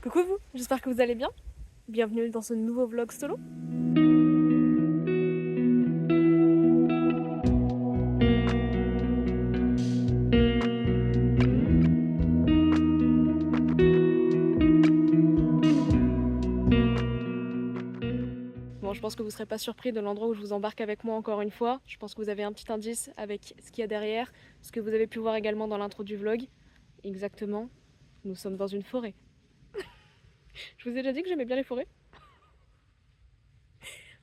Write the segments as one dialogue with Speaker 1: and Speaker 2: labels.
Speaker 1: Coucou vous, j'espère que vous allez bien. Bienvenue dans ce nouveau vlog solo. Bon, je pense que vous ne serez pas surpris de l'endroit où je vous embarque avec moi encore une fois. Je pense que vous avez un petit indice avec ce qu'il y a derrière, ce que vous avez pu voir également dans l'intro du vlog. Exactement, nous sommes dans une forêt. Je vous ai déjà dit que j'aimais bien les forêts.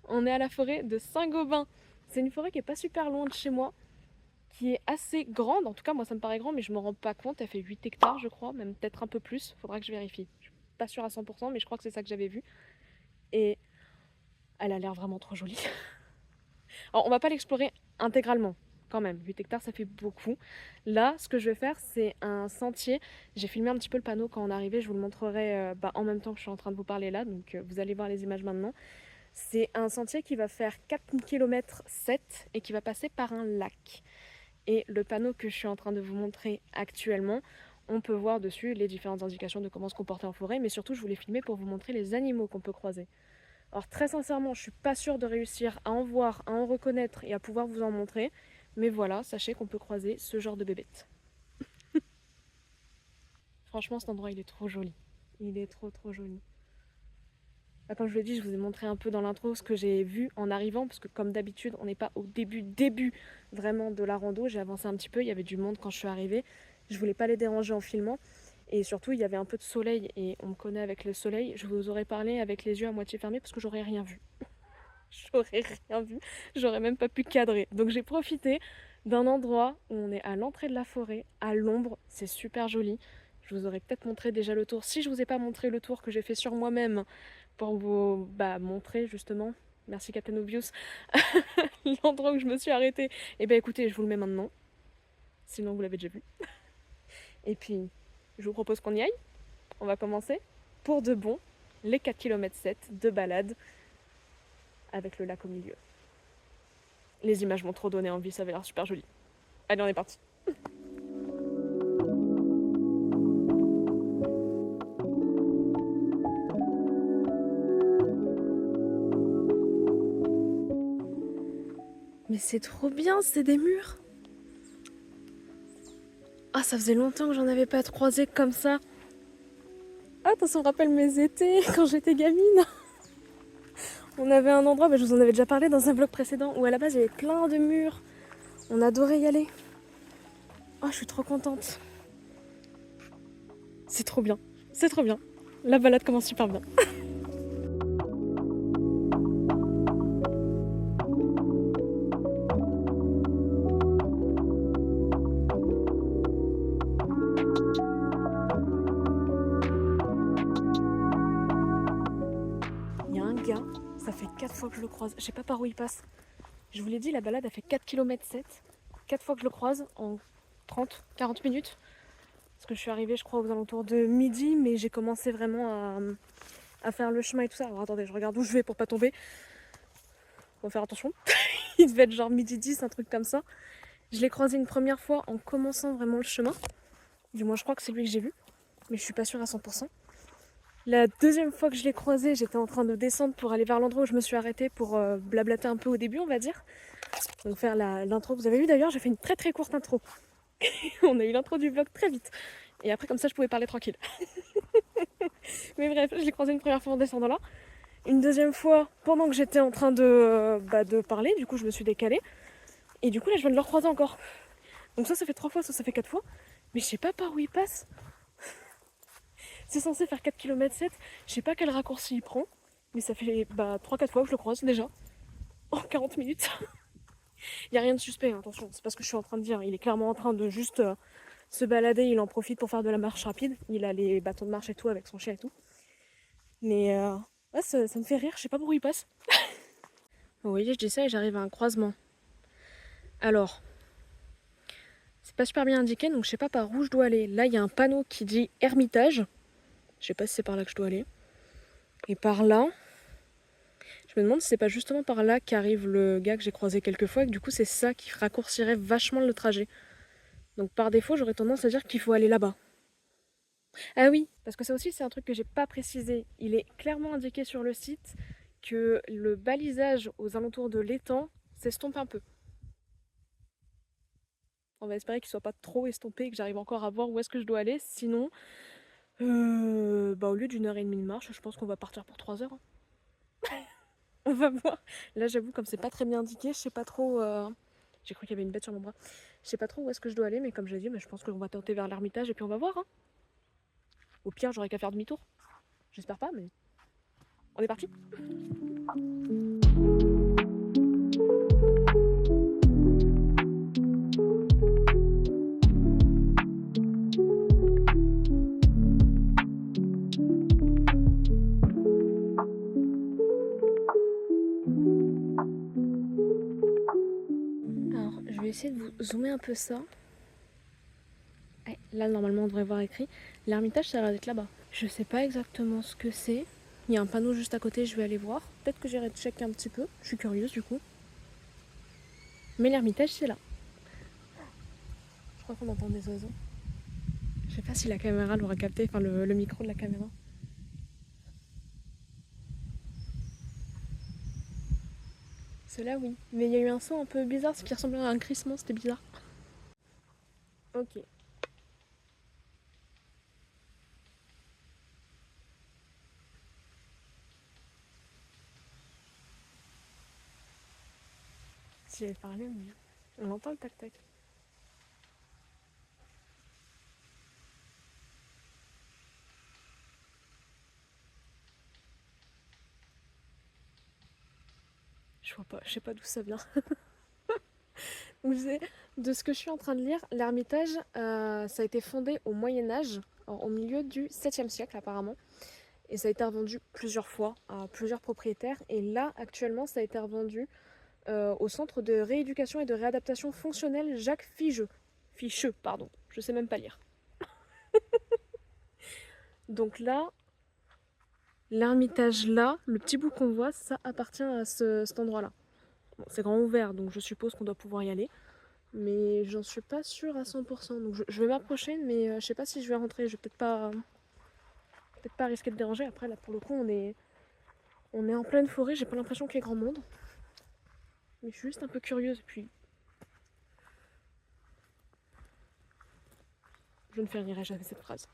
Speaker 1: On est à la forêt de Saint-Gobain. C'est une forêt qui est pas super loin de chez moi, qui est assez grande. En tout cas, moi ça me paraît grand, mais je me rends pas compte. Elle fait 8 hectares, je crois, même peut-être un peu plus. Faudra que je vérifie. Je suis pas sûre à 100%, mais je crois que c'est ça que j'avais vu. Et elle a l'air vraiment trop jolie. Alors, on va pas l'explorer intégralement, quand même. 8 hectares, ça fait beaucoup. Là, ce que je vais faire, c'est un sentier. J'ai filmé un petit peu le panneau quand on est arrivé. Je vous le montrerai en même temps que je suis en train de vous parler là. Donc, vous allez voir les images maintenant. C'est un sentier qui va faire 4,7 km et qui va passer par un lac. Et le panneau que je suis en train de vous montrer actuellement, on peut voir dessus les différentes indications de comment se comporter en forêt. Mais surtout, je voulais filmer pour vous montrer les animaux qu'on peut croiser. Alors très sincèrement, je suis pas sûre de réussir à en voir, à en reconnaître et à pouvoir vous en montrer. Mais voilà, sachez qu'on peut croiser ce genre de bébête. Franchement, cet endroit, il est trop joli. Il est trop joli. Bah, comme je vous l'ai dit, je vous ai montré un peu dans l'intro ce que j'ai vu en arrivant, parce que comme d'habitude, on n'est pas au début vraiment de la rando. J'ai avancé un petit peu, il y avait du monde quand je suis arrivée. Je voulais pas les déranger en filmant. Et surtout, il y avait un peu de soleil, et on me connaît avec le soleil. Je vous aurais parlé avec les yeux à moitié fermés parce que j'aurais rien vu. J'aurais rien vu, j'aurais même pas pu cadrer. Donc j'ai profité d'un endroit où on est à l'entrée de la forêt, à l'ombre, c'est super joli. Je vous aurais peut-être montré déjà le tour. Si je vous ai pas montré le tour que j'ai fait sur moi-même pour vous montrer justement, merci Captain Obvious, l'endroit où je me suis arrêtée, et ben écoutez, je vous le mets maintenant. Sinon vous l'avez déjà vu. Et puis, je vous propose qu'on y aille. On va commencer pour de bon les 4,7 km de balade avec le lac au milieu. Les images m'ont trop donné envie, ça avait l'air super joli. Allez, on est parti. Mais c'est trop bien, c'est des murs. Ah, ça faisait longtemps que j'en avais pas croisé comme ça. Ah, ça me rappelle mes étés quand j'étais gamine. On avait un endroit, je vous en avais déjà parlé dans un vlog précédent, où à la base il y avait plein de murs. On adorait y aller. Oh, je suis trop contente. C'est trop bien. C'est trop bien. La balade commence super bien. Il y a un gars, ça fait 4 fois que je le croise. Je sais pas par où il passe. Je vous l'ai dit, la balade a fait 4,7 km. 4 fois que je le croise en 30-40 minutes. Parce que je suis arrivée, je crois, aux alentours de midi, mais j'ai commencé vraiment à faire le chemin et tout ça. Alors attendez, je regarde où je vais pour pas tomber. Faut faire attention. Il devait être genre midi 10, un truc comme ça. Je l'ai croisé une première fois en commençant vraiment le chemin. Du moins, je crois que c'est lui que j'ai vu. Mais je suis pas sûre à 100%. La deuxième fois que je l'ai croisé, j'étais en train de descendre pour aller vers l'endroit où je me suis arrêtée pour blablater un peu au début, on va dire. Donc faire l'intro. Vous avez vu d'ailleurs, j'ai fait une très courte intro. On a eu l'intro du vlog très vite. Et après, comme ça, je pouvais parler tranquille. Mais bref, je l'ai croisé une première fois en descendant là. Une deuxième fois, pendant que j'étais en train de parler, du coup, je me suis décalée. Et du coup, là, je viens de le recroiser encore. Donc ça fait 3 fois, ça fait 4 fois. Mais je sais pas par où il passe. C'est censé faire 4,7 km. Je sais pas quel raccourci il prend. Mais ça fait 3-4 fois que je le croise déjà. En 40 minutes. Il n'y a rien de suspect, hein, attention. C'est pas ce que je suis en train de dire. Il est clairement en train de juste se balader. Il en profite pour faire de la marche rapide. Il a les bâtons de marche et tout avec son chien et tout. Mais ouais, ça me fait rire. Je sais pas par où il passe. Vous voyez, je dis ça et j'arrive à un croisement. Alors, c'est pas super bien indiqué, donc je sais pas par où je dois aller. Là, il y a un panneau qui dit Ermitage. Je sais pas si c'est par là que je dois aller. Et par là, je me demande si c'est pas justement par là qu'arrive le gars que j'ai croisé quelques fois et que du coup c'est ça qui raccourcirait vachement le trajet. Donc par défaut, j'aurais tendance à dire qu'il faut aller là-bas. Ah oui, parce que ça aussi c'est un truc que j'ai pas précisé. Il est clairement indiqué sur le site que le balisage aux alentours de l'étang s'estompe un peu. On va espérer qu'il soit pas trop estompé et que j'arrive encore à voir où est-ce que je dois aller. Sinon, au lieu d'1 heure et demie de marche, je pense qu'on va partir pour 3 heures, hein. On va voir. Là, j'avoue, comme c'est pas très bien indiqué, je sais pas trop. J'ai cru qu'il y avait une bête sur mon bras. Je sais pas trop où est-ce que je dois aller, mais comme j'ai dit, je pense qu'on va tenter vers l'Ermitage et puis on va voir, hein. Au pire, j'aurais qu'à faire demi-tour. J'espère pas, mais on est parti. Alors, je vais essayer de vous zoomer un peu ça. Ouais, là, normalement, on devrait voir écrit. L'Ermitage, ça a l'air d'être là-bas. Je sais pas exactement ce que c'est. Il y a un panneau juste à côté, je vais aller voir. Peut-être que j'irai checker un petit peu. Je suis curieuse du coup. Mais l'Ermitage, c'est là. Je crois qu'on entend des oiseaux. Je sais pas si la caméra l'aura capté, enfin le micro de la caméra. Ceux-là, oui. Mais il y a eu un son un peu bizarre, ce qui ressemblait à un crissement, c'était bizarre. Ok. Si j'avais parlé, mais on entend le tac-tac. Je vois pas, je sais pas d'où ça vient. Donc, de ce que je suis en train de lire, l'Ermitage, ça a été fondé au Moyen-Âge, au milieu du 7e siècle apparemment. Et ça a été revendu plusieurs fois à plusieurs propriétaires. Et là, actuellement, ça a été revendu au centre de rééducation et de réadaptation fonctionnelle Jacques Ficheux. Ficheux, pardon. Je sais même pas lire. Donc là, l'Ermitage là, le petit bout qu'on voit, ça appartient à cet endroit-là. Bon, c'est grand ouvert, donc je suppose qu'on doit pouvoir y aller. Mais j'en suis pas sûre à 100%. Donc je vais m'approcher, mais je sais pas si je vais rentrer. Je vais peut-être pas risquer de déranger. Après, là, pour le coup, on est en pleine forêt. J'ai pas l'impression qu'il y ait grand monde. Mais je suis juste un peu curieuse. Et puis, je ne finirai jamais cette phrase.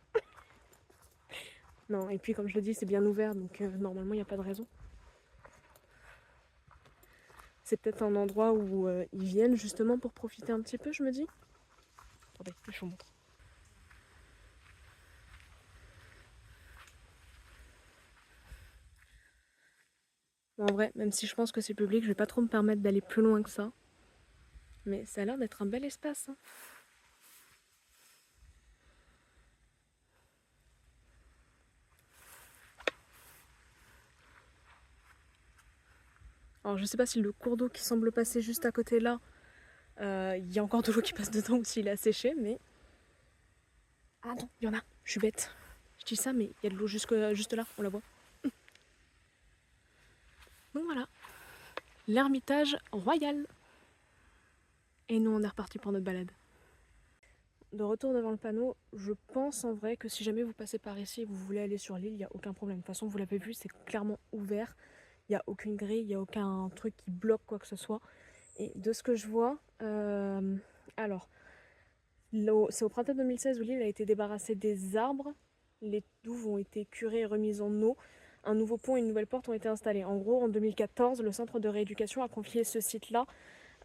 Speaker 1: Non, et puis, comme je le dis, c'est bien ouvert. Donc, normalement, il n'y a pas de raison. C'est peut-être un endroit où ils viennent justement pour profiter un petit peu, je me dis. Attendez, je vous montre. En vrai, même si je pense que c'est public, je vais pas trop me permettre d'aller plus loin que ça. Mais ça a l'air d'être un bel espace, hein. Alors je sais pas si le cours d'eau qui semble passer juste à côté là, il y a encore de l'eau qui passe dedans ou s'il est asséché, mais... Ah non, il y en a, je suis bête. Je dis ça, mais il y a de l'eau juste là, on la voit. Donc voilà, l'Ermitage royal. Et nous on est reparti pour notre balade. De retour devant le panneau, je pense en vrai que si jamais vous passez par ici et vous voulez aller sur l'île, il n'y a aucun problème. De toute façon, vous l'avez vu, c'est clairement ouvert. Il n'y a aucune grille, il n'y a aucun truc qui bloque quoi que ce soit. Et de ce que je vois, alors, c'est au printemps 2016 où l'île a été débarrassée des arbres. Les douves ont été curées et remises en eau. Un nouveau pont et une nouvelle porte ont été installés. En gros, en 2014, le centre de rééducation a confié ce site-là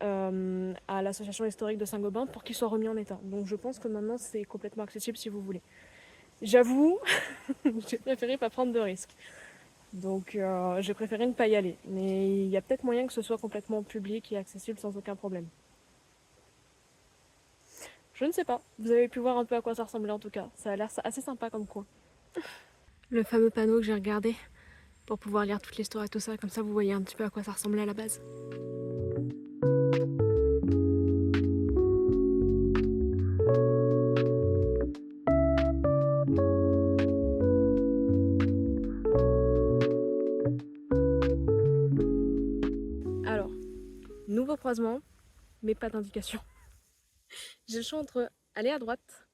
Speaker 1: à l'association historique de Saint-Gobain pour qu'il soit remis en état. Donc je pense que maintenant c'est complètement accessible si vous voulez. J'avoue, j'ai préféré pas prendre de risques. Donc j'ai préféré ne pas y aller. Mais il y a peut-être moyen que ce soit complètement public et accessible sans aucun problème. Je ne sais pas. Vous avez pu voir un peu à quoi ça ressemblait en tout cas. Ça a l'air assez sympa comme coin. Le fameux panneau que j'ai regardé pour pouvoir lire toute l'histoire et tout ça, comme ça vous voyez un petit peu à quoi ça ressemblait à la base. Alors, nouveau croisement, mais pas d'indication. J'ai le choix entre aller à droite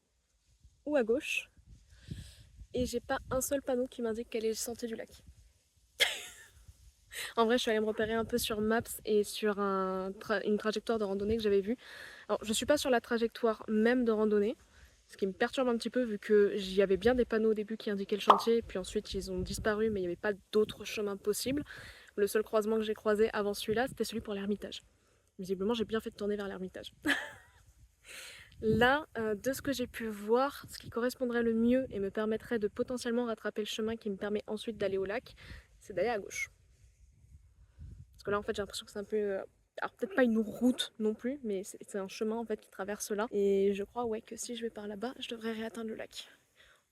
Speaker 1: ou à gauche. et j'ai pas un seul panneau qui m'indique quelle est la sortie du lac. En vrai, je suis allée me repérer un peu sur Maps et sur une trajectoire de randonnée que j'avais vue. Alors, je suis pas sur la trajectoire même de randonnée, ce qui me perturbe un petit peu vu que j'y avais bien des panneaux au début qui indiquaient le chantier, puis ensuite ils ont disparu, mais il n'y avait pas d'autres chemins possibles. Le seul croisement que j'ai croisé avant celui-là, c'était celui pour l'Ermitage. Visiblement, j'ai bien fait de tourner vers l'Ermitage. Là, de ce que j'ai pu voir, ce qui correspondrait le mieux et me permettrait de potentiellement rattraper le chemin qui me permet ensuite d'aller au lac, c'est d'aller à gauche. Parce que là, en fait, j'ai l'impression que c'est un peu... alors peut-être pas une route non plus, mais c'est un chemin en fait qui traverse là. Et je crois ouais que si je vais par là-bas, je devrais réatteindre le lac.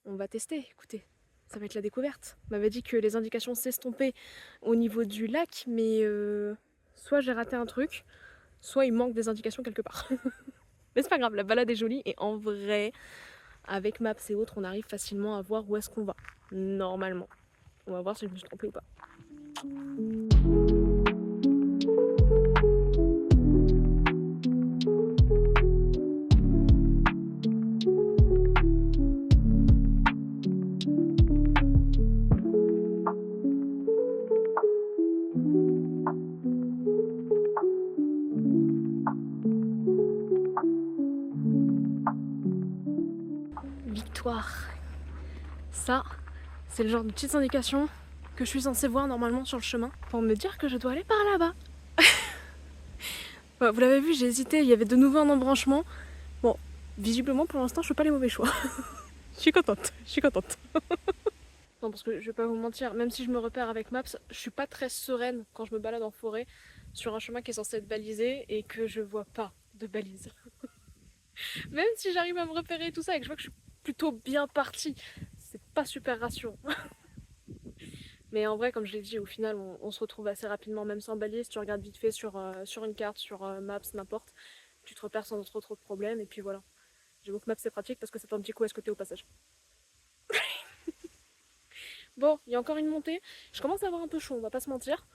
Speaker 1: On va tester, écoutez. Ça va être la découverte. On m'avait dit que les indications s'estompaient au niveau du lac, mais soit j'ai raté un truc, soit il manque des indications quelque part. Mais c'est pas grave, la balade est jolie et en vrai, avec Maps et autres, on arrive facilement à voir où est-ce qu'on va. Normalement. On va voir si je me suis trompée ou pas. Victoire. Ça, c'est le genre de petites indications que je suis censée voir normalement sur le chemin pour me dire que je dois aller par là-bas. Vous l'avez vu, j'ai hésité, il y avait de nouveau un embranchement. Bon, visiblement pour l'instant je fais pas les mauvais choix. Je suis contente. Non, parce que je vais pas vous mentir, même si je me repère avec Maps, je suis pas très sereine quand je me balade en forêt sur un chemin qui est censé être balisé et que je vois pas de balise. Même si j'arrive à me repérer et tout ça et que je vois que je suis plutôt bien partie, c'est pas super rassurant. Mais en vrai, comme je l'ai dit, au final, on se retrouve assez rapidement, même sans balise. Tu regardes vite fait sur une carte, sur Maps, n'importe. Tu te repères sans trop de problèmes, et puis voilà. J'avoue que Maps c'est pratique parce que ça fait un petit coup à ce côté au passage. Bon, il y a encore une montée. Je commence à avoir un peu chaud, on va pas se mentir.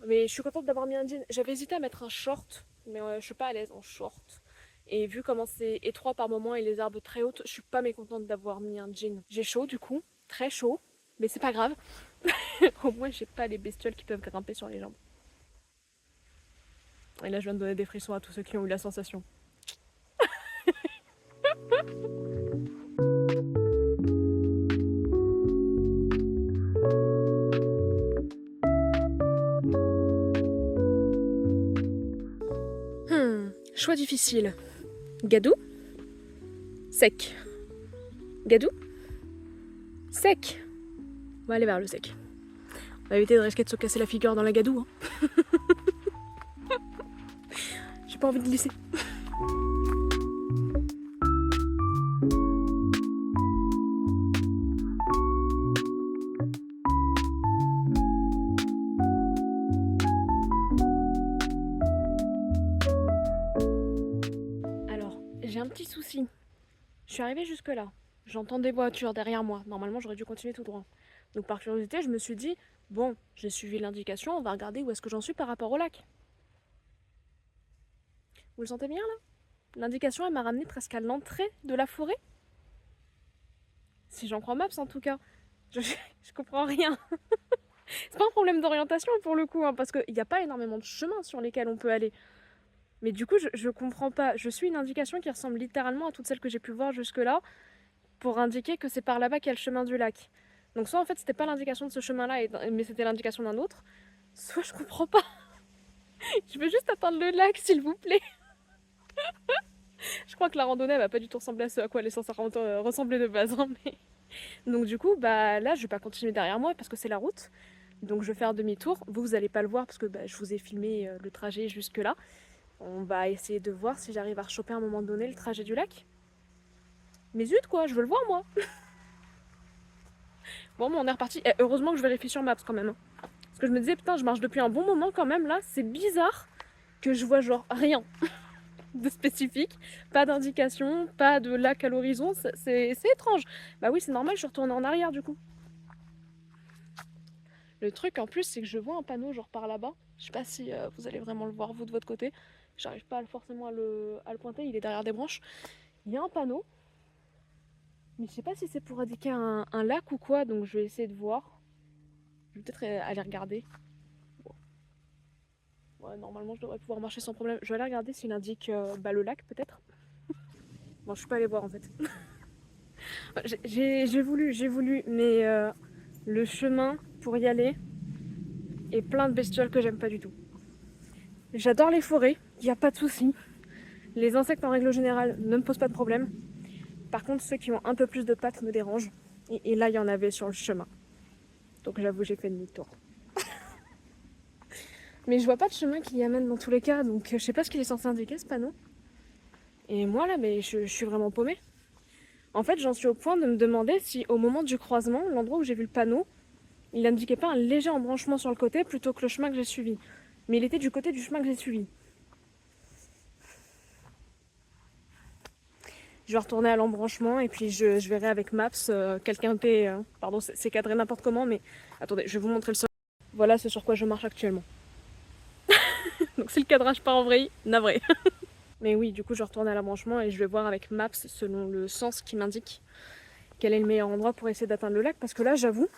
Speaker 1: Mais je suis contente d'avoir mis un jean. J'avais hésité à mettre un short, mais je suis pas à l'aise en short. Et vu comment c'est étroit par moment et les herbes très hautes, je suis pas mécontente d'avoir mis un jean. J'ai chaud du coup, très chaud, mais c'est pas grave. Au moins j'ai pas les bestioles qui peuvent grimper sur les jambes. Et là je viens de donner des frissons à tous ceux qui ont eu la sensation. Choix difficile. Gadou, sec. Gadou, sec. On va aller vers le sec. On va éviter de risquer de se casser la figure dans la gadou. Hein. J'ai pas envie de glisser. Alors, j'ai un petit souci. Je suis arrivée jusque là. J'entends des voitures derrière moi. Normalement, j'aurais dû continuer tout droit. Donc par curiosité, je me suis dit, bon, j'ai suivi l'indication, on va regarder où est-ce que j'en suis par rapport au lac. Vous le sentez bien là? L'indication, elle m'a ramené presque à l'entrée de la forêt. Si j'en crois Maps en tout cas. Je comprends rien. C'est pas un problème d'orientation pour le coup, hein, parce qu'il n'y a pas énormément de chemins sur lesquels on peut aller. Mais du coup, je comprends pas. Je suis une indication qui ressemble littéralement à toutes celles que j'ai pu voir jusque-là pour indiquer que c'est par là-bas qu'il y a le chemin du lac. Donc soit en fait c'était pas l'indication de ce chemin-là, mais c'était l'indication d'un autre, soit je comprends pas. Je veux juste atteindre le lac, s'il vous plaît. Je crois que la randonnée elle va pas du tout ressembler à ce à quoi elle est censée ressembler de base. Hein, mais... Donc du coup, bah là je vais pas continuer derrière moi parce que c'est la route. Donc je vais faire demi-tour. Vous allez pas le voir parce que bah, je vous ai filmé le trajet jusque là. On va essayer de voir si j'arrive à rechoper à un moment donné le trajet du lac. Mais zut quoi, je veux le voir moi. Bon, on est reparti. Et heureusement que je vérifie sur Maps quand même. Hein. Parce que je me disais, putain, je marche depuis un bon moment quand même là. C'est bizarre que je vois genre rien de spécifique. Pas d'indication, pas de lac à l'horizon. C'est étrange. Bah oui, c'est normal, je suis retournée en arrière du coup. Le truc en plus, c'est que je vois un panneau genre par là-bas. Je sais pas si vous allez vraiment le voir vous de votre côté. J'arrive pas forcément à le pointer, il est derrière des branches. Il y a un panneau. Mais je sais pas si c'est pour indiquer un lac ou quoi, donc je vais essayer de voir. Je vais peut-être aller regarder. Bon. Ouais, normalement je devrais pouvoir marcher sans problème. Je vais aller regarder s'il indique le lac peut-être. Bon, je suis pas allée voir en fait. J'ai voulu, mais le chemin pour y aller est plein de bestioles que j'aime pas du tout. J'adore les forêts, y a pas de souci. Les insectes en règle générale ne me posent pas de problème. Par contre, ceux qui ont un peu plus de pattes me dérangent. Et là, il y en avait sur le chemin. Donc j'avoue, j'ai fait demi-tour. Mais je vois pas de chemin qui y amène dans tous les cas, donc je sais pas ce qu'il est censé indiquer ce panneau. Et moi là, mais je suis vraiment paumée. En fait, j'en suis au point de me demander si au moment du croisement, l'endroit où j'ai vu le panneau, il n'indiquait pas un léger embranchement sur le côté plutôt que le chemin que j'ai suivi. Mais il était du côté du chemin que j'ai suivi. Je vais retourner à l'embranchement et puis je verrai avec Maps quelqu'un était... pardon, c'est cadré n'importe comment, mais attendez, je vais vous montrer le sol. Voilà ce sur quoi je marche actuellement. Donc si le cadrage part en vrille, navré. Mais oui, du coup, je retourne à l'embranchement et je vais voir avec Maps, selon le sens qui m'indique, quel est le meilleur endroit pour essayer d'atteindre le lac. Parce que là, j'avoue,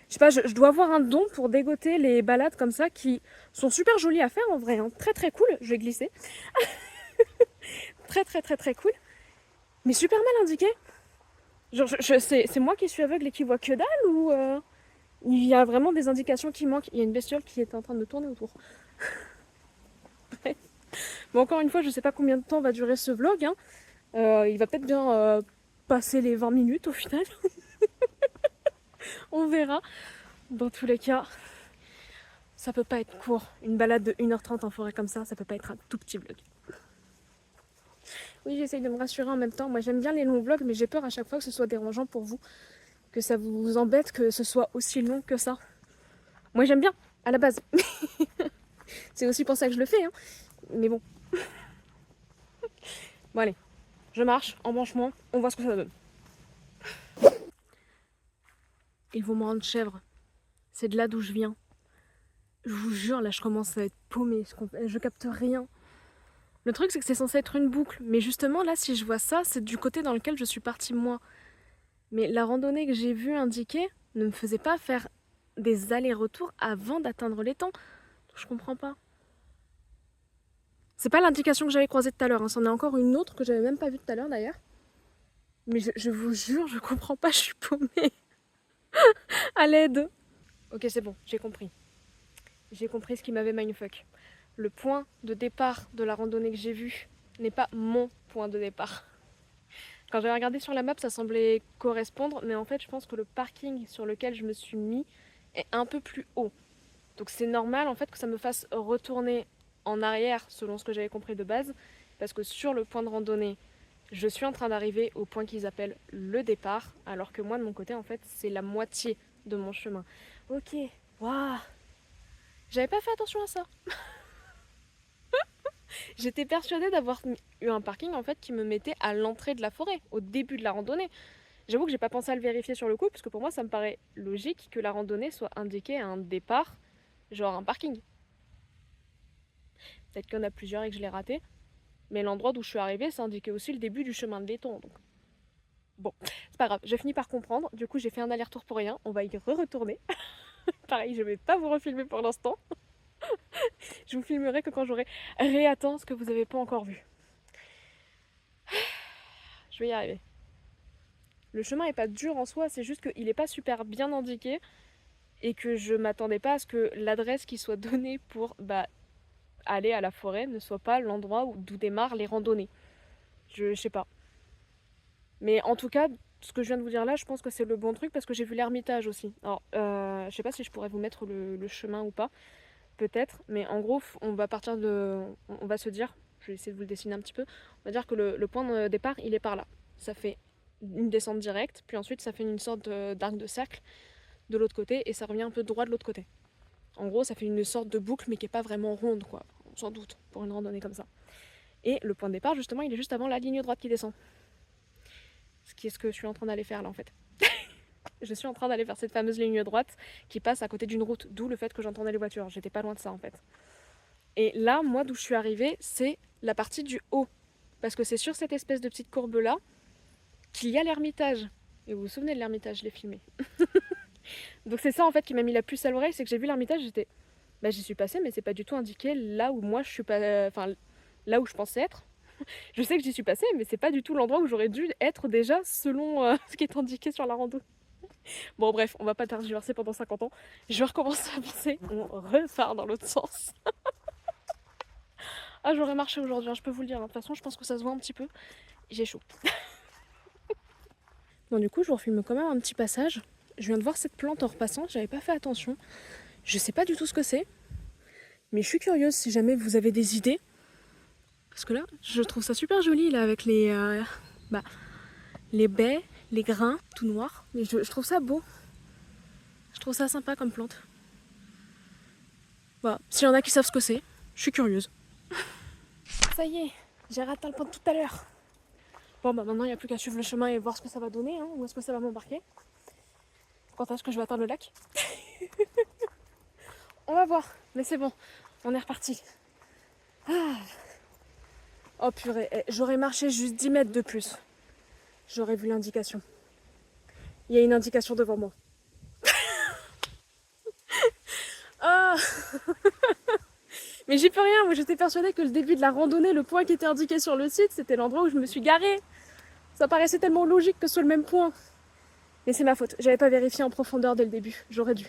Speaker 1: je sais pas, je dois avoir un don pour dégoter les balades comme ça qui sont super jolies à faire en vrai. Hein. Très très cool, je vais glisser. Très très très très cool. Mais super mal indiqué. Genre, c'est moi qui suis aveugle et qui vois que dalle ou il y a vraiment des indications qui manquent. Il y a une bestiole qui est en train de tourner autour. Bon, encore une fois, je sais pas combien de temps va durer ce vlog. Hein. Il va peut-être bien passer les 20 minutes au final. On verra. Dans tous les cas, ça peut pas être court. Une balade de 1h30 en forêt comme ça peut pas être un tout petit vlog. Oui, j'essaye de me rassurer en même temps. Moi, j'aime bien les longs vlogs, mais j'ai peur à chaque fois que ce soit dérangeant pour vous. Que ça vous embête que ce soit aussi long que ça. Moi, j'aime bien, à la base. C'est aussi pour ça que je le fais. Hein. Mais bon. Bon, allez. Je marche, embranchement. On voit ce que ça donne. Ils vont me rendre chèvre. C'est de là d'où je viens. Je vous jure, là, je commence à être paumée. Je capte rien. Le truc, c'est que c'est censé être une boucle. Mais justement, là, si je vois ça, c'est du côté dans lequel je suis partie moi. Mais la randonnée que j'ai vue indiquer ne me faisait pas faire des allers-retours avant d'atteindre l'étang. Je comprends pas. C'est pas l'indication que j'avais croisée tout à l'heure. Hein. C'en est encore une autre que j'avais même pas vue tout à l'heure d'ailleurs. Mais je vous jure, je comprends pas, je suis paumée. À l'aide. Ok, c'est bon, j'ai compris. J'ai compris ce qui m'avait mindfuck. Le point de départ de la randonnée que j'ai vue n'est pas mon point de départ. Quand j'avais regardé sur la map, ça semblait correspondre, mais en fait, je pense que le parking sur lequel je me suis mis est un peu plus haut. Donc c'est normal en fait que ça me fasse retourner en arrière selon ce que j'avais compris de base, parce que sur le point de randonnée, je suis en train d'arriver au point qu'ils appellent le départ, alors que moi de mon côté en fait c'est la moitié de mon chemin. Ok, waouh, j'avais pas fait attention à ça. J'étais persuadée d'avoir eu un parking en fait qui me mettait à l'entrée de la forêt, au début de la randonnée. J'avoue que j'ai pas pensé à le vérifier sur le coup, parce que pour moi ça me paraît logique que la randonnée soit indiquée à un départ, genre un parking. Peut-être qu'il y en a plusieurs et que je l'ai raté. Mais l'endroit d'où je suis arrivée, ça indiquait aussi le début du chemin de l'étang. Donc bon, c'est pas grave, j'ai fini par comprendre. Du coup, j'ai fait un aller-retour pour rien. On va y retourner. Pareil, je vais pas vous refilmer pour l'instant. Je vous filmerai que quand j'aurai réatteint ce que vous avez pas encore vu. Je vais y arriver. Le chemin est pas dur en soi, c'est juste qu'il est pas super bien indiqué et que je m'attendais pas à ce que l'adresse qui soit donnée pour aller à la forêt ne soit pas l'endroit d'où démarrent les randonnées. Je sais pas. Mais en tout cas, ce que je viens de vous dire là, je pense que c'est le bon truc parce que j'ai vu l'Ermitage aussi. Alors, je sais pas si je pourrais vous mettre le chemin ou pas, peut-être, mais en gros, on va partir de. On va se dire, je vais essayer de vous le dessiner un petit peu, on va dire que le point de départ, il est par là. Ça fait une descente directe, puis ensuite ça fait une sorte d'arc de cercle de l'autre côté et ça revient un peu droit de l'autre côté. En gros, ça fait une sorte de boucle mais qui est pas vraiment ronde, quoi, sans doute, pour une randonnée comme ça. Et le point de départ, justement, il est juste avant la ligne droite qui descend. Ce qui est ce que je suis en train d'aller faire là en fait. Je suis en train d'aller vers cette fameuse ligne droite qui passe à côté d'une route, d'où le fait que j'entendais les voitures. J'étais pas loin de ça en fait. Et là, moi d'où je suis arrivée, c'est la partie du haut. Parce que c'est sur cette espèce de petite courbe là qu'il y a l'Ermitage. Et vous vous souvenez de l'Ermitage, je l'ai filmé. Donc c'est ça en fait qui m'a mis la puce à l'oreille, c'est que j'ai vu l'Ermitage, j'étais... Bah j'y suis passée, mais c'est pas du tout indiqué là où moi je suis pas... Enfin, là où je pensais être. Je sais que j'y suis passée, mais c'est pas du tout l'endroit où j'aurais dû être déjà selon ce qui est indiqué sur la rando. Bon bref, on va pas tergiverser pendant 50 ans. Je vais recommencer à avancer, on repart dans l'autre sens. Ah j'aurais marché aujourd'hui, hein, je peux vous le dire. De toute façon je pense que ça se voit un petit peu. J'ai chaud. Bon du coup je vous refilme quand même un petit passage. Je viens de voir cette plante en repassant, j'avais pas fait attention. Je sais pas du tout ce que c'est. Mais je suis curieuse si jamais vous avez des idées. Parce que là, je trouve ça super joli là avec les baies, les grains tout noirs. Mais je trouve ça beau. Je trouve ça sympa comme plante. Voilà, s'il y en a qui savent ce que c'est, je suis curieuse. Ça y est, j'ai raté le point de tout à l'heure. Bon bah maintenant il n'y a plus qu'à suivre le chemin et voir ce que ça va donner, hein, où est-ce que ça va m'embarquer. Quand est-ce que je vais atteindre le lac? On va voir, mais c'est bon, on est reparti. Ah. Oh purée, j'aurais marché juste 10 mètres de plus. J'aurais vu l'indication. Il y a une indication devant moi. Ah. Mais j'y peux rien, moi j'étais persuadée que le début de la randonnée, le point qui était indiqué sur le site, c'était l'endroit où je me suis garée. Ça paraissait tellement logique que ce soit le même point. Mais c'est ma faute, j'avais pas vérifié en profondeur dès le début, j'aurais dû.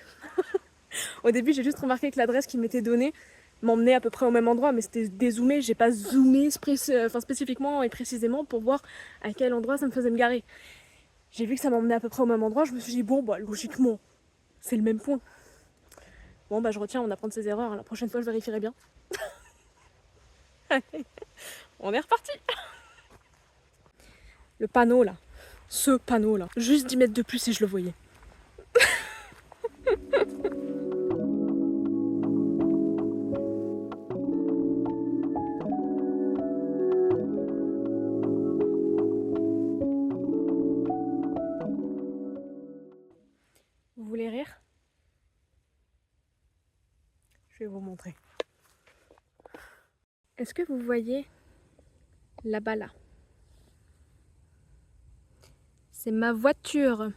Speaker 1: Au début j'ai juste remarqué que l'adresse qui m'était donnée m'emmenait à peu près au même endroit, mais c'était dézoomé, j'ai pas zoomé spécifiquement et précisément pour voir à quel endroit ça me faisait me garer. J'ai vu que ça m'emmenait à peu près au même endroit, je me suis dit bon bah logiquement, c'est le même point. Bon bah je retiens, on apprend de ses erreurs, la prochaine fois je vérifierai bien. On est reparti. Le panneau là, ce panneau là, juste 10 mètres de plus et je le voyais. Vous voulez rire? Je vais vous montrer. Est-ce que vous voyez là-bas là? C'est ma voiture.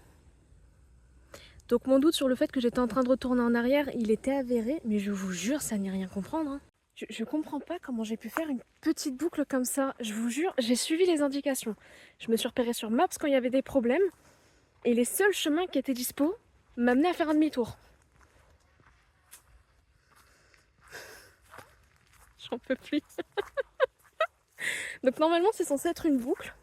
Speaker 1: Donc mon doute sur le fait que j'étais en train de retourner en arrière, il était avéré, mais je vous jure, ça n'est rien comprendre. Hein. Je comprends pas comment j'ai pu faire une petite boucle comme ça. Je vous jure, j'ai suivi les indications. Je me suis repérée sur Maps quand il y avait des problèmes, et les seuls chemins qui étaient dispo m'amenaient à faire un demi-tour. J'en peux plus. Donc normalement c'est censé être une boucle.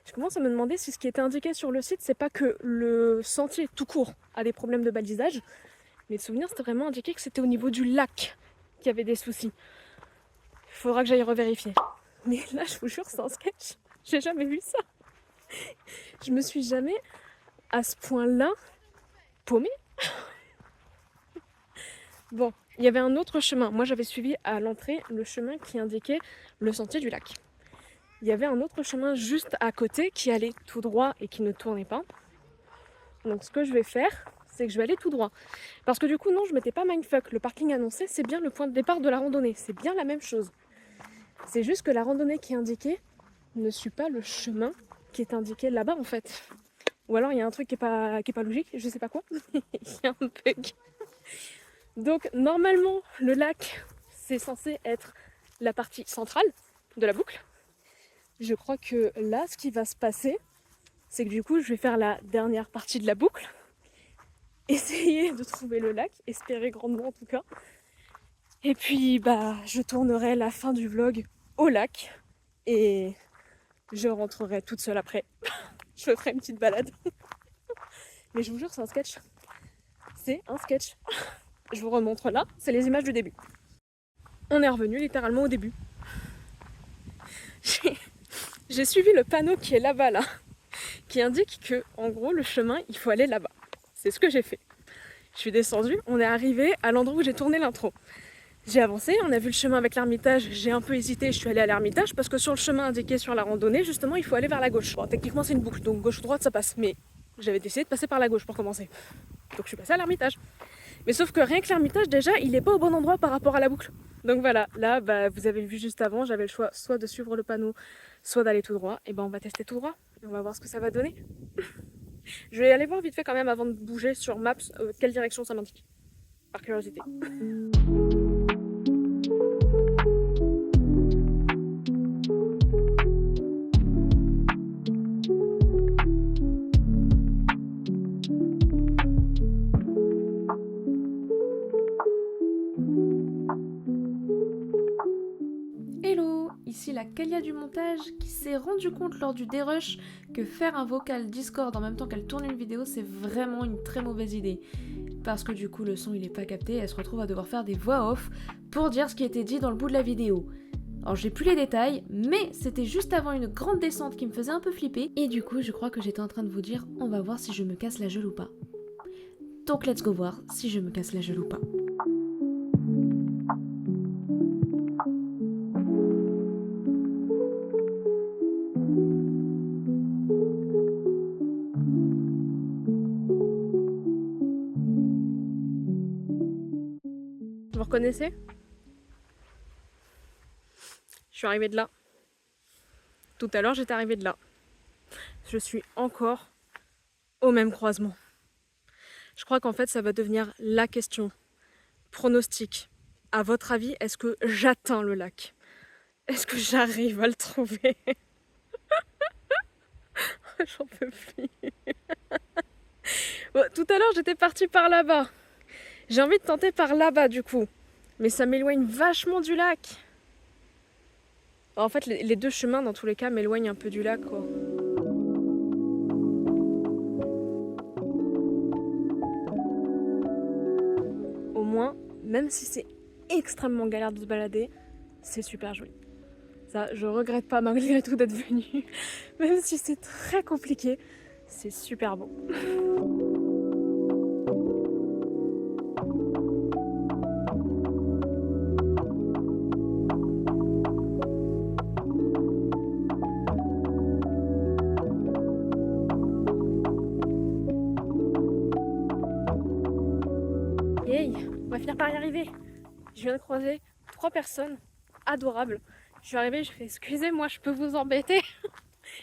Speaker 1: Je commence à me demander si ce qui était indiqué sur le site, c'est pas que le sentier tout court a des problèmes de balisage. Mais de souvenir, c'était vraiment indiqué que c'était au niveau du lac qu'il y avait des soucis. Il faudra que j'aille revérifier. Mais là, je vous jure, c'est un sketch. J'ai jamais vu ça. Je me suis jamais, à ce point-là, paumée. Bon, il y avait un autre chemin. Moi, j'avais suivi à l'entrée le chemin qui indiquait le sentier du lac. Il y avait un autre chemin juste à côté qui allait tout droit et qui ne tournait pas. Donc ce que je vais faire, c'est que je vais aller tout droit. Parce que du coup, non, je m'étais pas mindfuck. Le parking annoncé, c'est bien le point de départ de la randonnée. C'est bien la même chose. C'est juste que la randonnée qui est indiquée ne suit pas le chemin qui est indiqué là-bas en fait. Ou alors il y a un truc qui est pas logique, je sais pas quoi. Il y a un bug. Donc normalement, le lac, c'est censé être la partie centrale de la boucle. Je crois que là, ce qui va se passer, c'est que du coup, je vais faire la dernière partie de la boucle. Essayer de trouver le lac, espérer grandement en tout cas. Et puis, bah, je tournerai la fin du vlog au lac. Et je rentrerai toute seule après. Je ferai une petite balade. Mais je vous jure, c'est un sketch. C'est un sketch. Je vous remontre là, c'est les images du début. On est revenu littéralement au début. J'ai suivi le panneau qui est là-bas, là, qui indique que, en gros, le chemin, il faut aller là-bas. C'est ce que j'ai fait. Je suis descendue, on est arrivé à l'endroit où j'ai tourné l'intro. J'ai avancé, on a vu le chemin avec l'Ermitage, j'ai un peu hésité, je suis allée à l'Ermitage parce que sur le chemin indiqué sur la randonnée, justement, il faut aller vers la gauche. Bon, techniquement, c'est une boucle, donc gauche-droite, ça passe, mais j'avais décidé de passer par la gauche pour commencer. Donc je suis passée à l'Ermitage. Mais sauf que rien que l'Ermitage, déjà, il n'est pas au bon endroit par rapport à la boucle. Donc voilà, là, bah, vous avez vu juste avant, j'avais le choix soit de suivre le panneau, soit d'aller tout droit. Et ben on va tester tout droit. On va voir ce que ça va donner. Je vais aller voir vite fait quand même avant de bouger sur Maps quelle direction ça m'indique. Par curiosité. Hello, ici la Kalia du montage qui s'est rendu compte lors du dérush que faire un vocal Discord en même temps qu'elle tourne une vidéo c'est vraiment une très mauvaise idée. Parce que du coup le son il est pas capté, elle se retrouve à devoir faire des voix off pour dire ce qui était dit dans le bout de la vidéo. Alors j'ai plus les détails, mais c'était juste avant une grande descente qui me faisait un peu flipper et du coup je crois que j'étais en train de vous dire on va voir si je me casse la gueule ou pas. Donc let's go voir si je me casse la gueule ou pas. Vous reconnaissez? Je suis arrivée de là. Tout à l'heure, j'étais arrivée de là. Je suis encore au même croisement. Je crois qu'en fait, ça va devenir la question. Pronostic. À votre avis, est-ce que j'atteins le lac? Est-ce que j'arrive à le trouver? J'en peux plus. Bon, tout à l'heure, j'étais partie par là-bas. J'ai envie de tenter par là-bas, du coup. Mais ça m'éloigne vachement du lac. En fait, les deux chemins, dans tous les cas, m'éloignent un peu du lac, quoi. Au moins, même si c'est extrêmement galère de se balader, c'est super joli. Ça, je regrette pas malgré tout d'être venue. Même si c'est très compliqué, c'est super beau. Yay, on va finir par y arriver. Je viens de croiser 3 personnes adorables. Je suis arrivée, je fais excusez-moi, je peux vous embêter.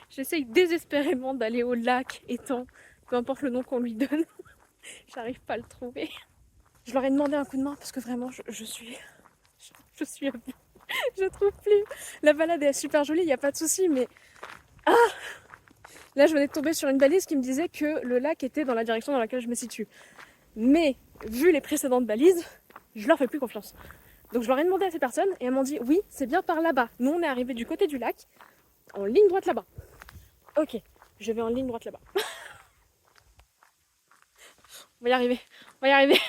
Speaker 1: J'essaye désespérément d'aller au lac, étang, peu importe le nom qu'on lui donne. J'arrive pas à le trouver. Je leur ai demandé un coup de main parce que vraiment je suis à bout. Je trouve plus. La balade est super jolie, il n'y a pas de souci, mais là je venais de tomber sur une balise qui me disait que le lac était dans la direction dans laquelle je me situe. Mais vu les précédentes balises, je leur fais plus confiance. Donc je leur ai demandé à ces personnes et elles m'ont dit oui, c'est bien par là-bas. Nous on est arrivé du côté du lac, en ligne droite là-bas. Ok, je vais en ligne droite là-bas. On va y arriver, on va y arriver.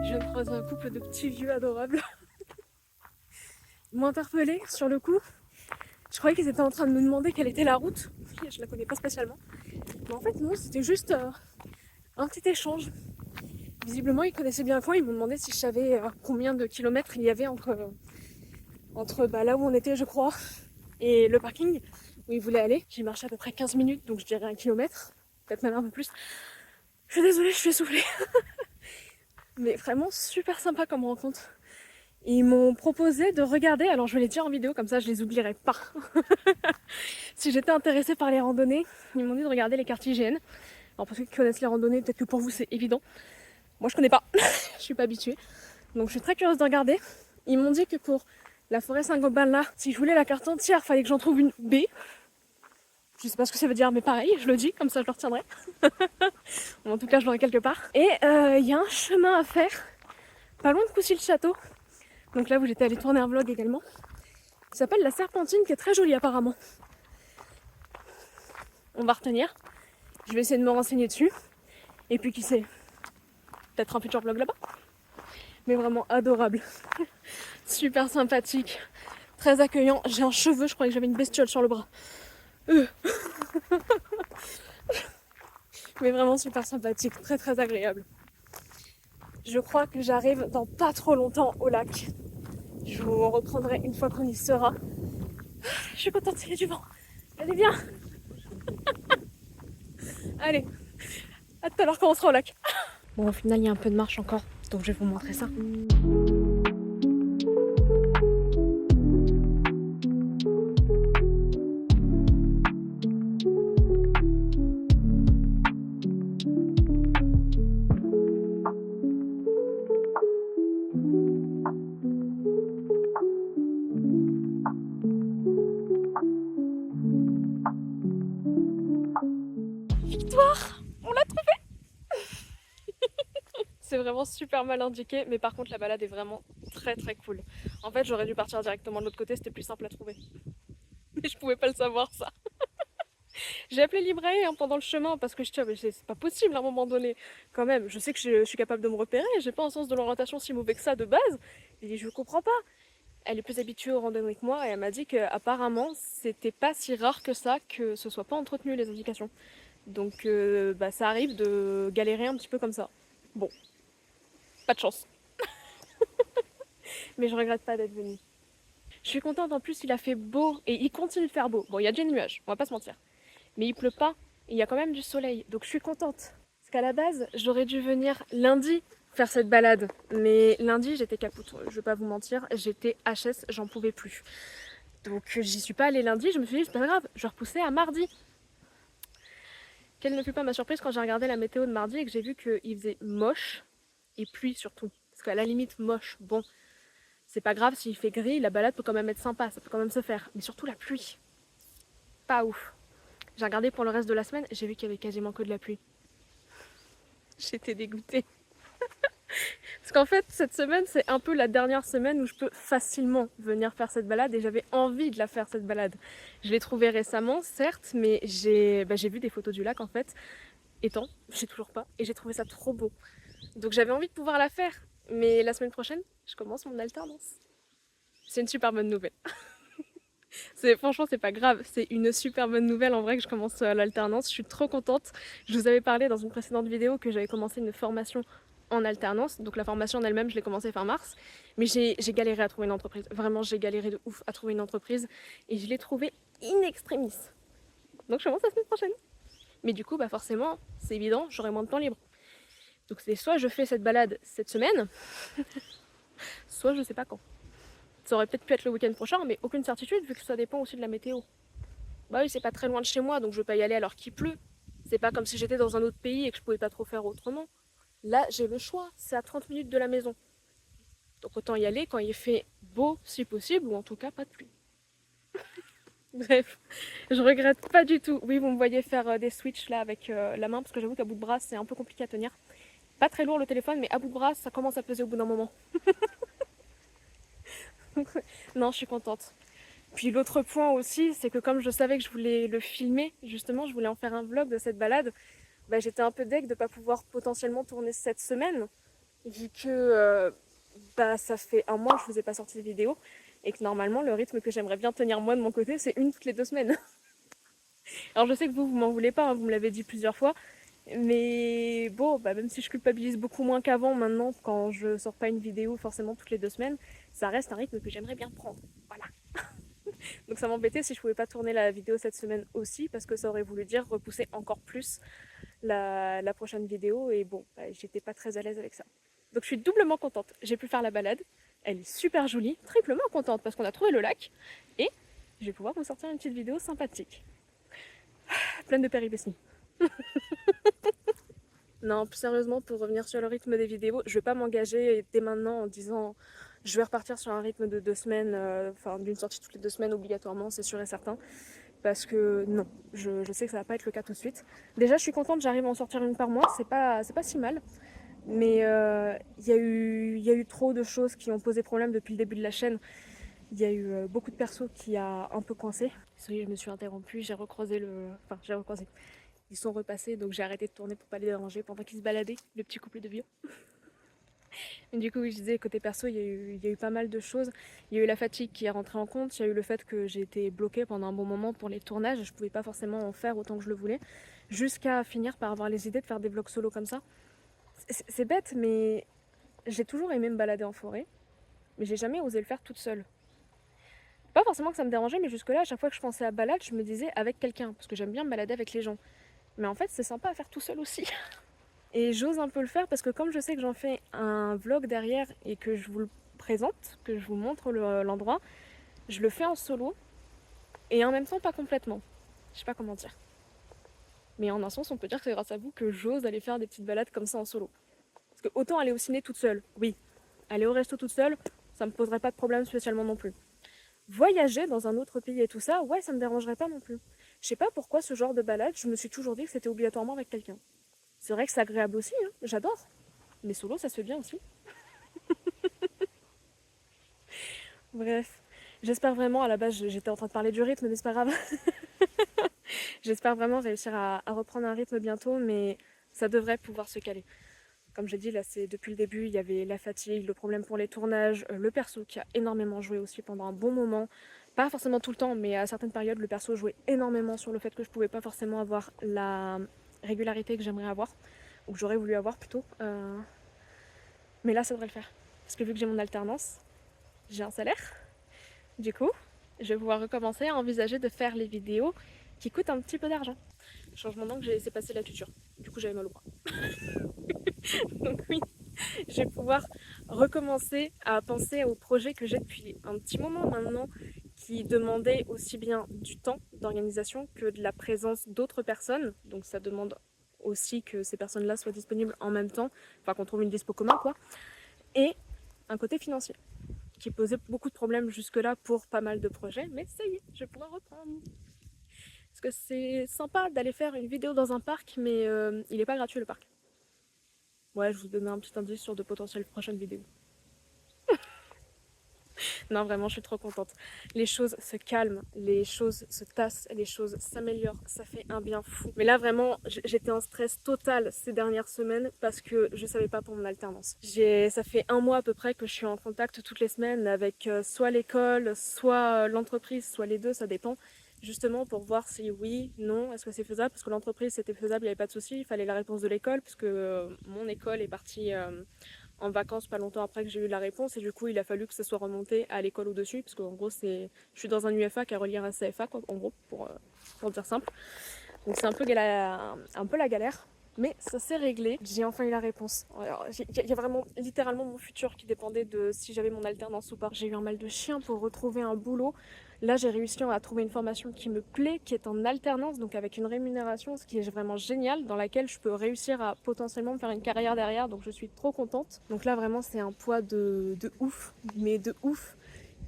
Speaker 1: Je croise un couple de petits vieux adorables. Ils m'ont interpellée sur le coup. Je croyais qu'ils étaient en train de me demander quelle était la route. Je la connais pas spécialement. Mais en fait non, c'était juste un petit échange. Visiblement ils connaissaient bien le coin, ils m'ont demandé si je savais combien de kilomètres il y avait entre là où on était je crois et le parking où ils voulaient aller. J'ai marché à peu près 15 minutes donc je dirais 1 kilomètre, peut-être même un peu plus. Je suis désolée, je suis essoufflée. Mais vraiment super sympa comme rencontre. Ils m'ont proposé de regarder, alors je vais les dire en vidéo comme ça je les oublierai pas. Si j'étais intéressée par les randonnées, ils m'ont dit de regarder les cartes IGN. Alors pour ceux qui connaissent les randonnées, peut-être que pour vous c'est évident. Moi je connais pas, je suis pas habituée. Donc je suis très curieuse de regarder. Ils m'ont dit que pour la forêt Saint-Gobain là, si je voulais la carte entière, fallait que j'en trouve une B. Je sais pas ce que ça veut dire, mais pareil, je le dis, comme ça je le retiendrai. En tout cas je l'aurai quelque part. Et il y a un chemin à faire, pas loin de Coucy-le-Château. Donc là où j'étais allée tourner un vlog également. Qui s'appelle la Serpentine, qui est très jolie apparemment. On va retenir. Je vais essayer de me renseigner dessus. Et puis qui sait, peut-être un futur vlog là-bas. Mais vraiment adorable. Super sympathique. Très accueillant. J'ai un cheveu, je croyais que j'avais une bestiole sur le bras. Mais vraiment super sympathique. Très très agréable. Je crois que j'arrive dans pas trop longtemps au lac. Je vous reprendrai une fois qu'on y sera. Je suis contente, il y a du vent. Allez bien. Allez, à tout à l'heure quand on sera au lac. Bon, au final, il y a un peu de marche encore, donc je vais vous montrer ça. victoire! On l'a trouvé! C'est vraiment super mal indiqué, mais par contre la balade est vraiment très très cool. En fait j'aurais dû partir directement de l'autre côté, c'était plus simple à trouver. Mais je pouvais pas le savoir ça. J'ai appelé Librae pendant le chemin parce que je dis, c'est pas possible à un moment donné. Quand même, je sais que je suis capable de me repérer, j'ai pas un sens de l'orientation si mauvais que ça de base. J'ai dit, je comprends pas. Elle est plus habituée aux randonnées que moi et elle m'a dit qu'apparemment c'était pas si rare que ça que ce soit pas entretenu les indications. Donc ça arrive de galérer un petit peu comme ça. Bon, pas de chance. Mais je regrette pas d'être venue. Je suis contente, en plus il a fait beau et il continue de faire beau. Bon, il y a déjà des nuages, on va pas se mentir. Mais il pleut pas, il y a quand même du soleil, donc je suis contente. Parce qu'à la base, j'aurais dû venir lundi faire cette balade. Mais lundi, j'étais capoute, je vais pas vous mentir, j'étais HS, j'en pouvais plus. Donc j'y suis pas allée lundi, je me suis dit, c'est pas grave, je repoussais à mardi. Quelle ne fut pas ma surprise quand j'ai regardé la météo de mardi et que j'ai vu qu'il faisait moche, et pluie surtout. Parce qu'à la limite, moche, bon, c'est pas grave s'il fait gris, la balade peut quand même être sympa, ça peut quand même se faire. Mais surtout la pluie, pas ouf. J'ai regardé pour le reste de la semaine, j'ai vu qu'il y avait quasiment que de la pluie. J'étais dégoûtée. Parce qu'en fait, cette semaine, c'est un peu la dernière semaine où je peux facilement venir faire cette balade et j'avais envie de la faire cette balade. Je l'ai trouvée récemment, certes, mais j'ai vu des photos du lac en fait, étant, j'ai toujours pas, et j'ai trouvé ça trop beau. Donc j'avais envie de pouvoir la faire, mais la semaine prochaine, je commence mon alternance. C'est une super bonne nouvelle. Franchement, c'est pas grave, c'est une super bonne nouvelle en vrai que je commence l'alternance. Je suis trop contente. Je vous avais parlé dans une précédente vidéo que j'avais commencé une formation en alternance. Donc la formation en elle-même, je l'ai commencée fin mars. Mais j'ai galéré à trouver une entreprise. Vraiment, j'ai galéré de ouf à trouver une entreprise. Et je l'ai trouvée in extremis. Donc je commence la semaine prochaine. Mais du coup, forcément, c'est évident, j'aurai moins de temps libre. Donc c'est soit je fais cette balade cette semaine, soit je sais pas quand. Ça aurait peut-être pu être le week-end prochain, mais aucune certitude vu que ça dépend aussi de la météo. Bah oui, c'est pas très loin de chez moi, donc je vais pas y aller alors qu'il pleut. C'est pas comme si j'étais dans un autre pays et que je pouvais pas trop faire autrement. Là, j'ai le choix, c'est à 30 minutes de la maison. Donc autant y aller quand il fait beau si possible, ou en tout cas pas de pluie. Bref, je regrette pas du tout. Oui, vous me voyez faire des switches là avec la main, parce que j'avoue qu'à bout de bras, c'est un peu compliqué à tenir. Pas très lourd le téléphone, mais à bout de bras, ça commence à peser au bout d'un moment. Non, je suis contente. Puis l'autre point aussi, c'est que comme je savais que je voulais le filmer, justement, je voulais en faire un vlog de cette balade, j'étais un peu deg de ne pas pouvoir potentiellement tourner cette semaine, vu que ça fait un mois que je ne vous ai pas sorti de vidéo, et que normalement le rythme que j'aimerais bien tenir moi de mon côté, c'est une toutes les 2 semaines. Alors je sais que vous m'en voulez pas, hein, vous me l'avez dit plusieurs fois, mais bon, même si je culpabilise beaucoup moins qu'avant maintenant, quand je sors pas une vidéo forcément toutes les 2 semaines, ça reste un rythme que j'aimerais bien prendre. Voilà. Donc ça m'embêtait si je pouvais pas tourner la vidéo cette semaine aussi, parce que ça aurait voulu dire repousser encore plus la prochaine vidéo, et bon, j'étais pas très à l'aise avec ça. Donc je suis doublement contente, j'ai pu faire la balade, elle est super jolie, triplement contente parce qu'on a trouvé le lac, et je vais pouvoir vous sortir une petite vidéo sympathique. Pleine de péripéties. Non, plus sérieusement, pour revenir sur le rythme des vidéos, je vais pas m'engager dès maintenant en disant je vais repartir sur un rythme de 2 semaines, d'une sortie toutes les 2 semaines obligatoirement, c'est sûr et certain. Parce que non, je sais que ça va pas être le cas tout de suite. Déjà, je suis contente, j'arrive à en sortir une par mois, c'est pas si mal. Mais il y a eu trop de choses qui ont posé problème depuis le début de la chaîne. Il y a eu beaucoup de persos qui a un peu coincé. Désolée, je me suis interrompue, j'ai recroisé le... Enfin, j'ai recroisé. Ils sont repassés, donc j'ai arrêté de tourner pour pas les déranger pendant qu'ils se baladaient, le petit couple de vieux. Et du coup, oui, je disais, côté perso, il y a eu pas mal de choses. Il y a eu la fatigue qui est rentrée en compte, il y a eu le fait que j'ai été bloquée pendant un bon moment pour les tournages, je pouvais pas forcément en faire autant que je le voulais, jusqu'à finir par avoir les idées de faire des vlogs solo comme ça. C'est bête, mais j'ai toujours aimé me balader en forêt, mais j'ai jamais osé le faire toute seule. Pas forcément que ça me dérangeait, mais jusque-là, à chaque fois que je pensais à balade, je me disais avec quelqu'un, parce que j'aime bien me balader avec les gens. Mais en fait, c'est sympa à faire tout seul aussi. Et j'ose un peu le faire parce que comme je sais que j'en fais un vlog derrière et que je vous le présente, que je vous montre l'endroit, je le fais en solo et en même temps pas complètement. Je sais pas comment dire. Mais en un sens, on peut dire que c'est grâce à vous que j'ose aller faire des petites balades comme ça en solo. Parce que autant aller au ciné toute seule, oui. Aller au resto toute seule, ça me poserait pas de problème spécialement non plus. voyager dans un autre pays et tout ça, ouais, ça me dérangerait pas non plus. Je sais pas pourquoi ce genre de balade, je me suis toujours dit que c'était obligatoirement avec quelqu'un. C'est vrai que c'est agréable aussi, hein, j'adore. Mais solo, ça se fait bien aussi. Bref, j'espère vraiment, à la base j'étais en train de parler du rythme, mais c'est pas grave. J'espère vraiment réussir à reprendre un rythme bientôt, mais ça devrait pouvoir se caler. Comme j'ai dit, là, c'est depuis le début, il y avait la fatigue, le problème pour les tournages, le perso qui a énormément joué aussi pendant un bon moment. Pas forcément tout le temps, mais à certaines périodes, le perso jouait énormément sur le fait que je pouvais pas forcément avoir la régularité que j'aimerais avoir, ou que j'aurais voulu avoir plutôt. Mais là, ça devrait le faire. Parce que vu que j'ai mon alternance, j'ai un salaire. Du coup, je vais pouvoir recommencer à envisager de faire les vidéos qui coûtent un petit peu d'argent. Changement d'angle, j'ai laissé passer la tuture. Du coup, j'avais mal au bras. Donc oui, je vais pouvoir recommencer à penser aux projets que j'ai depuis un petit moment maintenant, qui demandaient aussi bien du temps d'organisation que de la présence d'autres personnes. Donc ça demande aussi que ces personnes-là soient disponibles en même temps, enfin qu'on trouve une dispo commun quoi. Et un côté financier, qui posait beaucoup de problèmes jusque-là pour pas mal de projets, mais ça y est, je vais pouvoir reprendre. Parce que c'est sympa d'aller faire une vidéo dans un parc, mais il n'est pas gratuit le parc. Ouais, je vous donne un petit indice sur de potentielles prochaines vidéos. Non, vraiment, je suis trop contente. Les choses se calment, les choses se tassent, les choses s'améliorent, ça fait un bien fou. Mais là, vraiment, j'étais en stress total ces dernières semaines parce que je savais pas pour mon alternance. Ça fait un mois à peu près que je suis en contact toutes les semaines avec soit l'école, soit l'entreprise, soit les deux, ça dépend. Justement pour voir si oui, non, est-ce que c'est faisable, parce que l'entreprise c'était faisable, il n'y avait pas de souci, il fallait la réponse de l'école, parce que mon école est partie en vacances pas longtemps après que j'ai eu la réponse et du coup il a fallu que ça soit remonté à l'école au-dessus parce qu'en gros je suis dans un UFA qui est relié à un CFA quoi, en gros pour dire simple. Donc c'est un peu la galère. Mais ça s'est réglé, j'ai enfin eu la réponse. Il y a vraiment littéralement mon futur qui dépendait de si j'avais mon alternance ou pas. J'ai eu un mal de chien pour retrouver un boulot. Là j'ai réussi à trouver une formation qui me plaît, qui est en alternance, donc avec une rémunération, ce qui est vraiment génial, dans laquelle je peux réussir à potentiellement me faire une carrière derrière, donc je suis trop contente. Donc là vraiment c'est un poids de ouf, mais de ouf,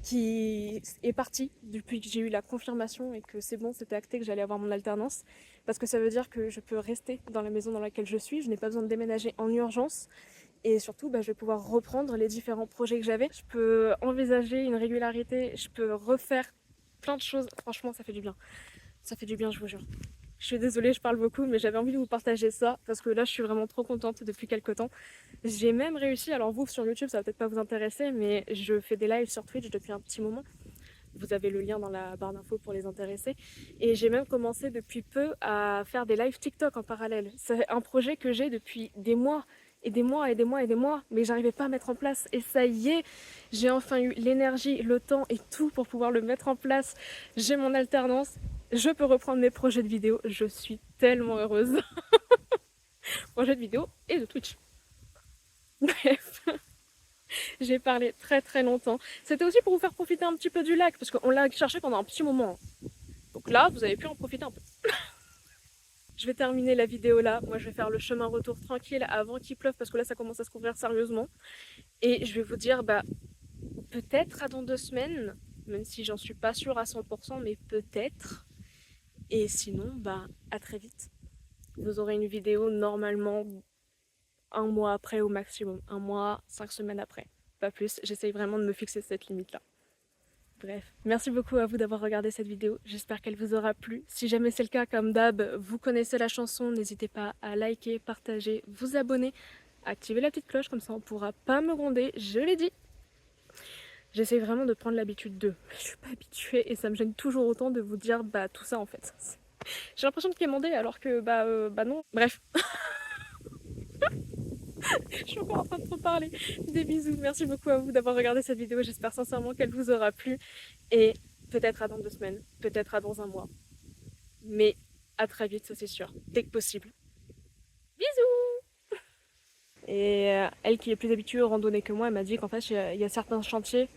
Speaker 1: qui est parti depuis que j'ai eu la confirmation et que c'est bon, c'était acté que j'allais avoir mon alternance. Parce que ça veut dire que je peux rester dans la maison dans laquelle je suis, je n'ai pas besoin de déménager en urgence. Et surtout, je vais pouvoir reprendre les différents projets que j'avais. Je peux envisager une régularité, je peux refaire plein de choses. Franchement, ça fait du bien. Ça fait du bien, je vous jure. Je suis désolée, je parle beaucoup, mais j'avais envie de vous partager ça parce que là, je suis vraiment trop contente depuis quelques temps. J'ai même réussi, alors vous sur YouTube, ça va peut-être pas vous intéresser, mais je fais des lives sur Twitch depuis un petit moment. Vous avez le lien dans la barre d'infos pour les intéresser. Et j'ai même commencé depuis peu à faire des lives TikTok en parallèle. C'est un projet que j'ai depuis des mois et des mois et des mois et des mois, mais j'arrivais pas à mettre en place. Et ça y est, j'ai enfin eu l'énergie, le temps et tout pour pouvoir le mettre en place. J'ai mon alternance, je peux reprendre mes projets de vidéo. Je suis tellement heureuse. Projets de vidéo et de Twitch. Bref. J'ai parlé très très longtemps. C'était aussi pour vous faire profiter un petit peu du lac, parce qu'on l'a cherché pendant un petit moment. Donc là, vous avez pu en profiter un peu. Je vais terminer la vidéo là. Moi, je vais faire le chemin retour tranquille avant qu'il pleuve, parce que là, ça commence à se couvrir sérieusement. Et je vais vous dire, peut-être à dans 2 semaines, même si j'en suis pas sûre à 100%, mais peut-être. Et sinon, à très vite. Vous aurez une vidéo normalement un mois après au maximum. Un mois, 5 semaines après. Pas plus. J'essaye vraiment de me fixer cette limite-là. Bref, merci beaucoup à vous d'avoir regardé cette vidéo, j'espère qu'elle vous aura plu. Si jamais c'est le cas, comme d'hab, vous connaissez la chanson, n'hésitez pas à liker, partager, vous abonner, activer la petite cloche, comme ça on pourra pas me gronder, je l'ai dit. J'essaie vraiment de prendre l'habitude de, mais je suis pas habituée et ça me gêne toujours autant de vous dire tout ça en fait. J'ai l'impression de quémander alors que non. Bref. Je suis encore en train de trop parler. Des bisous, merci beaucoup à vous d'avoir regardé cette vidéo, j'espère sincèrement qu'elle vous aura plu. Et peut-être à dans 2 semaines, peut-être à dans un mois. Mais à très vite, ça c'est sûr, dès que possible. Bisous. Et elle qui est plus habituée aux randonnées que moi, elle m'a dit qu'en fait il y a certains chantiers,